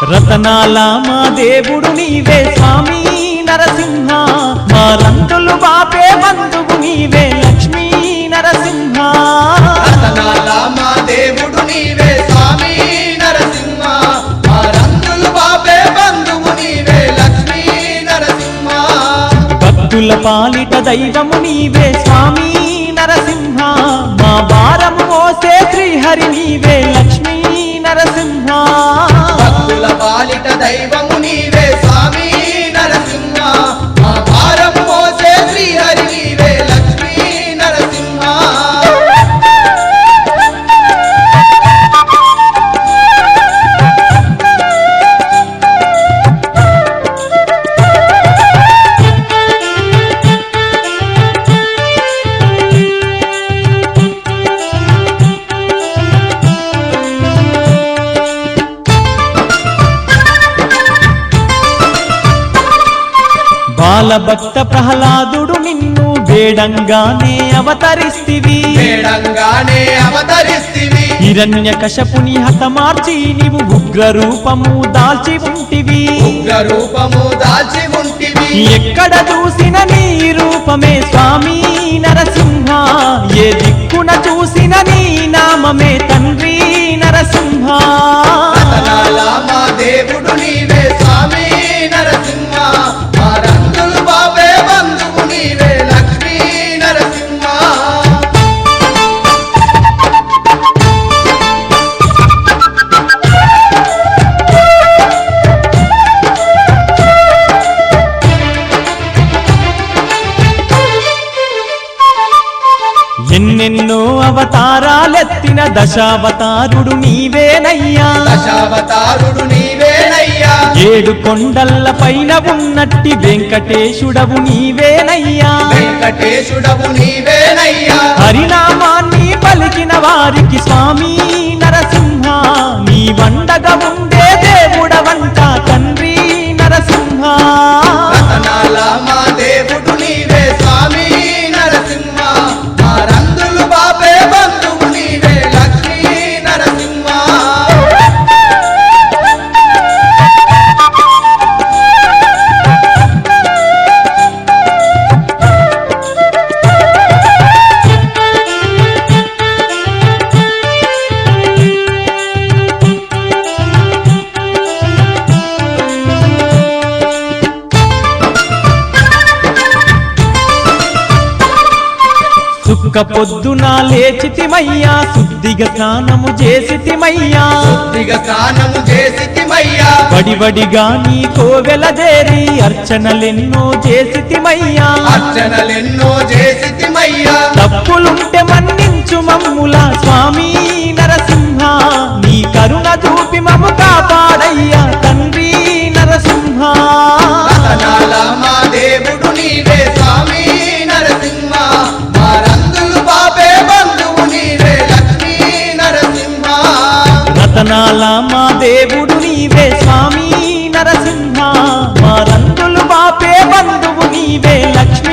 రతనాల మా దేవుడు నీవే స్వామి నరసింహ, మా రంతులు బాపే బంధువు నీవే లక్ష్మీ నరసింహ. రతనాల మా దేవుడు నీవే స్వామి నరసింహ, మా రంతులు బాపే బంధువు నీవే లక్ష్మీ నరసింహ. భక్తుల పాలిట దైవము నీవే స్వామి నరసింహ, మా భారము మోసే శ్రీహరి నీవే లక్ష్మీ నరసింహ. భక్తుల పాలిట దైవము నీవే స్వామి నరసింహ, మా భారము మోసే శ్రీహరి నీవే లక్ష్మీ నరసింహ. బాలభక్త ప్రహ్లాదుడు నిన్ను వేడంగానే అవతరిస్తివి, వేడంగానే అవతరిస్తివి. హిరణ్యకశపుని హతమార్చి నీవు ఉగ్ర రూపము దాల్చి ఉంటివి, ఉగ్ర రూపము దాల్చి ఉంటివి. ఎక్కడ చూసిన నీ రూపమే స్వామి నరసింహ, ఏ దిక్కున చూసిన నీ నామమే తండ్రి నరసింహ. రతనాల మా దేవుడు నీవే స్వామి నరసింహ, మా రంగులు బాబే బంధువు నీవే లక్ష్మీ నరసింహ. ఎన్నెన్నో అవతారాలెత్తిన దశావతారుడు నీవేనయ్యా, దశావతారుడు నీవేనయ్యా. 7 కొండల పైన ఉన్నట్టి వెంకటేశుడవు నీవేనయ్యా, వెంకటేశుడవు నీవేనయ్యా. హరినామాన్ని పలికిన వారికి స్వామి నరసింహ, నీ వండగా ఉండే దేవుడవంట తండ్రి నరసింహ. రతనాల మా దేవుడు నీవే స్వామి నరసింహ, మా రంగులు బాబే బంధువు నీవే లక్ష్మీ నరసింహ. సుక్క పొద్దున లేచితిమయ్యా, శుద్ధిగా స్నానము చేసితిమయ్యా, శుద్ధిగా స్నానము చేసితిమయ్యా. వడివడిగా నీ కోవెల చేరి అర్చనలెన్నో చేసితిమయ్యా, అర్చనలెన్నో చేసితిమయ్యా. తప్పులుంటే మన్నించు మమ్ముల స్వామి నరసింహ, నీ కరుణ చూపి మము కాపాడయ్యా తండ్రి నరసింహ. రతనాల మా దేవుడు నీవే స్వామి నరసింహ, మా రంగులు బాబే బంధువు నీవే లక్ష్మీ నరసింహ. రతనాల మా దేవుడు నీవే స్వామి నరసింహ, మా రంగులు బాపే బంధువు నీవే లక్ష్మీ